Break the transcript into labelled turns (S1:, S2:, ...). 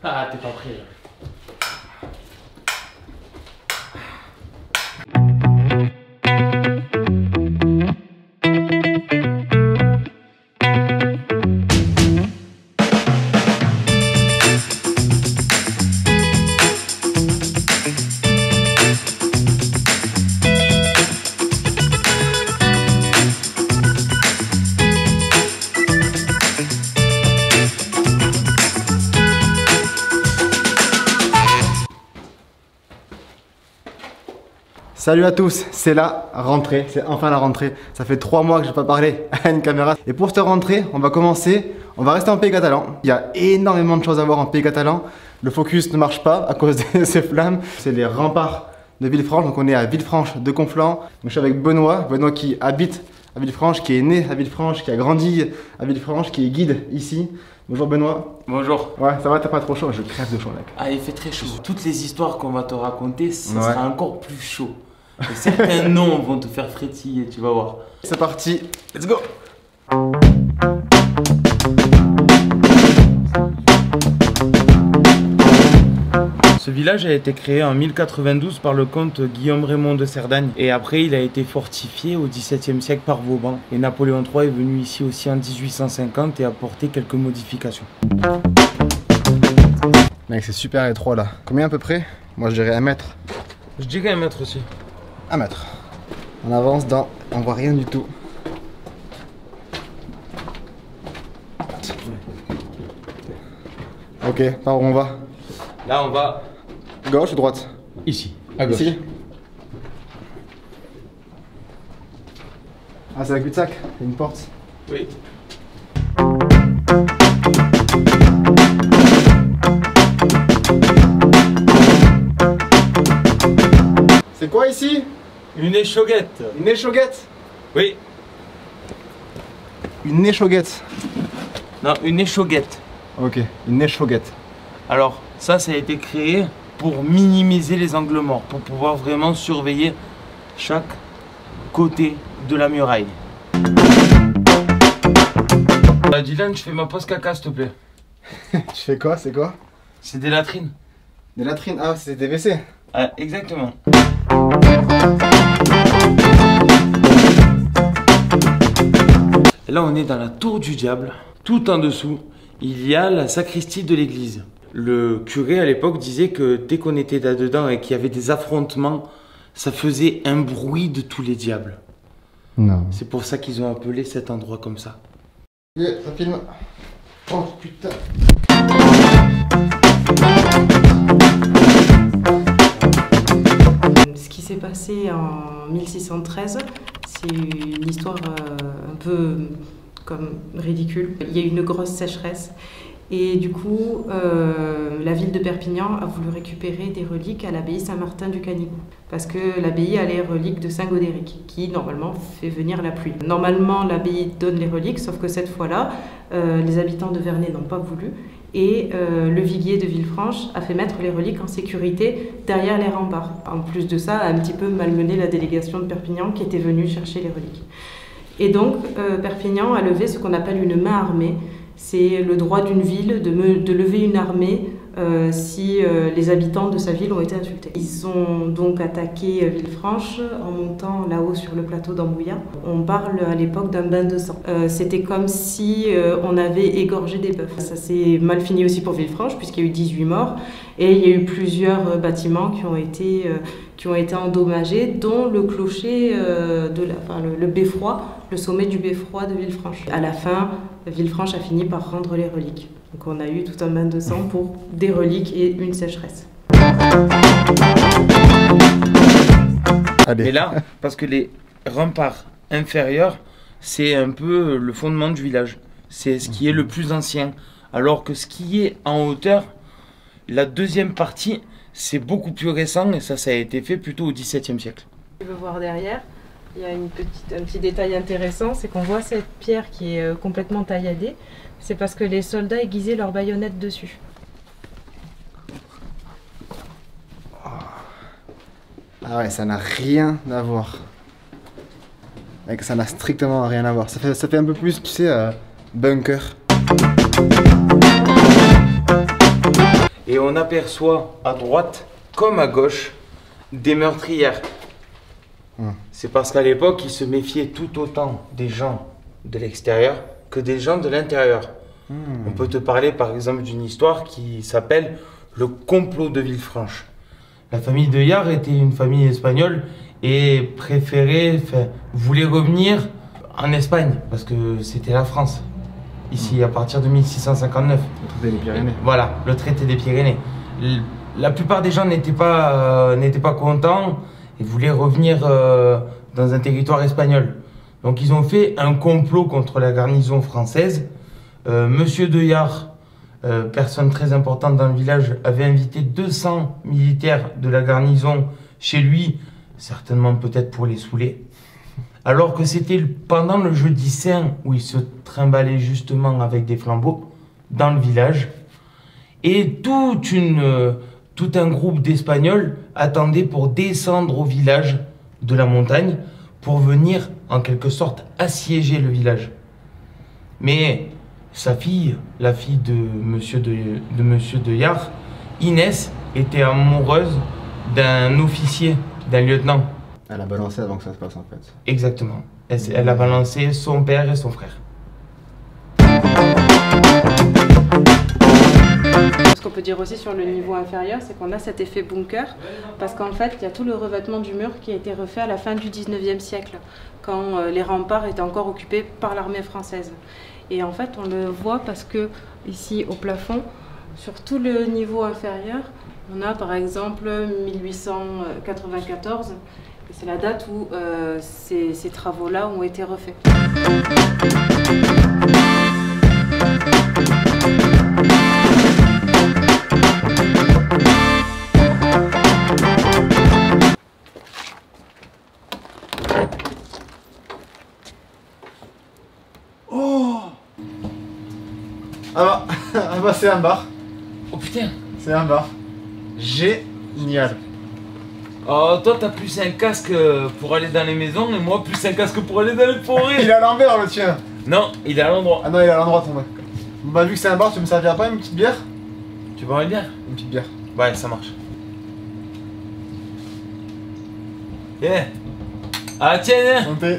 S1: Ah, t'es pas prêt là.
S2: Salut à tous, c'est la rentrée, c'est enfin la rentrée. Ça fait 3 mois que je n'ai pas parlé à une caméra. Et pour cette rentrée, on va rester en pays catalan. Il y a énormément de choses à voir en pays catalan. Le focus ne marche pas à cause de ces flammes. C'est les remparts de Villefranche, donc on est à Villefranche de Conflans. Donc je suis avec Benoît qui habite à Villefranche, qui est né à Villefranche, qui a grandi à Villefranche, qui est guide ici. Bonjour Benoît.
S1: Bonjour.
S2: Ouais, ça va, t'as pas trop chaud? Je crève de chaud mec.
S1: Ah, il fait très chaud. Toutes les histoires qu'on va te raconter, ça sera encore plus chaud. Et certains noms vont te faire frétiller, tu vas voir.
S2: C'est parti, let's go.
S1: Ce village a été créé en 1092 par le comte Guillaume Raymond de Cerdagne. Et après, il a été fortifié au XVIIe siècle par Vauban. Et Napoléon III est venu ici aussi en 1850 et a apporté quelques modifications.
S2: Mec, c'est super étroit là. Combien à peu près? Moi je dirais 1 mètre.
S1: Je dirais 1 mètre aussi.
S2: 1 mètre. On avance dans... On voit rien du tout. Ok, par où on va?
S1: Là, on va...
S2: Gauche ou droite?
S1: Ici, à gauche.
S2: Ici. Ah, c'est un cul-de-sac? Il y a une porte?
S1: Oui.
S2: C'est quoi ici?
S1: Une échauguette.
S2: Une échauguette?
S1: Oui.
S2: Une échauguette.
S1: Non, une échauguette.
S2: Ok, une échauguette.
S1: Alors, ça a été créé pour minimiser les angles morts, pour pouvoir vraiment surveiller chaque côté de la muraille. Dylan, je fais ma pause caca, s'il te plaît.
S2: Tu fais quoi? C'est quoi?
S1: C'est des latrines.
S2: Des latrines? Ah, c'est des WC.
S1: Ah, exactement. Et là, on est dans la tour du diable. Tout en dessous, il y a la sacristie de l'église. Le curé à l'époque disait que dès qu'on était là-dedans et qu'il y avait des affrontements, ça faisait un bruit de tous les diables.
S2: Non.
S1: C'est pour ça qu'ils ont appelé cet endroit comme ça.
S2: Yeah, ça filme. Oh putain.
S3: Ce qui s'est passé en 1613, c'est une histoire un peu comme ridicule. Il y a eu une grosse sécheresse et du coup, la ville de Perpignan a voulu récupérer des reliques à l'abbaye Saint-Martin du Canigou. Parce que l'abbaye a les reliques de Saint-Godéric, qui normalement fait venir la pluie. Normalement, l'abbaye donne les reliques, sauf que cette fois-là, les habitants de Vernet n'ont pas voulu. Et le viguier de Villefranche a fait mettre les reliques en sécurité derrière les remparts. En plus de ça, a un petit peu malmené la délégation de Perpignan qui était venue chercher les reliques. Et donc, Perpignan a levé ce qu'on appelle une main armée. C'est le droit d'une ville de lever une armée si les habitants de sa ville ont été insultés. Ils ont donc attaqué Villefranche en montant là-haut sur le plateau d'Ambouillat. On parle à l'époque d'un bain de sang. C'était comme si on avait égorgé des bœufs. Ça s'est mal fini aussi pour Villefranche puisqu'il y a eu 18 morts et il y a eu plusieurs bâtiments qui ont été endommagés, dont le clocher, le beffroi, le sommet du beffroi de Villefranche. À la fin, Villefranche a fini par rendre les reliques. Donc on a eu tout un bain de sang pour des reliques et une sécheresse.
S1: Et là, parce que les remparts inférieurs, c'est un peu le fondement du village. C'est ce qui est le plus ancien. Alors que ce qui est en hauteur, la deuxième partie, c'est beaucoup plus récent et ça a été fait plutôt au XVIIe siècle.
S3: Tu veux voir derrière, il y a un petit détail intéressant, c'est qu'on voit cette pierre qui est complètement tailladée. C'est parce que les soldats aiguisaient leurs baïonnettes dessus.
S2: Ah ouais, ça n'a rien à voir. Mec, ça n'a strictement rien à voir. Ça fait un peu plus, tu sais, bunker.
S1: et on aperçoit à droite comme à gauche des meurtrières. C'est parce qu'à l'époque, ils se méfiaient tout autant des gens de l'extérieur que des gens de l'intérieur. On peut te parler par exemple d'une histoire qui s'appelle le complot de Villefranche. La famille de Yard était une famille espagnole et voulait revenir en Espagne parce que c'était la France. Ici, à partir de 1659.
S2: Le traité des Pyrénées.
S1: Voilà, le traité des Pyrénées. La plupart des gens n'étaient pas contents et voulaient revenir dans un territoire espagnol. Donc ils ont fait un complot contre la garnison française. Monsieur de Yard, personne très importante dans le village, avait invité 200 militaires de la garnison chez lui, certainement peut-être pour les saouler. Alors que c'était pendant le jeudi saint où il se trimballait justement avec des flambeaux dans le village. Et tout un groupe d'Espagnols attendait pour descendre au village de la montagne pour venir en quelque sorte assiéger le village. Mais sa fille, la fille de Monsieur de Yard, Inès, était amoureuse d'un officier, d'un lieutenant.
S2: Elle a balancé avant que ça se passe en fait.
S1: Exactement. Elle a balancé son père et son frère.
S3: Ce qu'on peut dire aussi sur le niveau inférieur, c'est qu'on a cet effet bunker, parce qu'en fait, il y a tout le revêtement du mur qui a été refait à la fin du 19e siècle, quand les remparts étaient encore occupés par l'armée française. Et en fait, on le voit parce que ici, au plafond, sur tout le niveau inférieur, on a par exemple 1894, et c'est la date où ces travaux-là ont été refaits.
S2: Ah bah c'est un bar.
S1: Oh putain!
S2: C'est un bar. Génial.
S1: Oh, toi t'as plus un casque pour aller dans les maisons et moi plus un casque pour aller dans les forêts.
S2: Il est à l'envers le tien.
S1: Non, il est à l'endroit.
S2: Ah non, il est à l'endroit ton mec. Bah vu que c'est un bar, tu me serviras pas une petite bière?
S1: Tu veux une bière?
S2: Une petite bière.
S1: Ouais, ça marche. Yeah. Ah tiens, hein.
S2: Montez.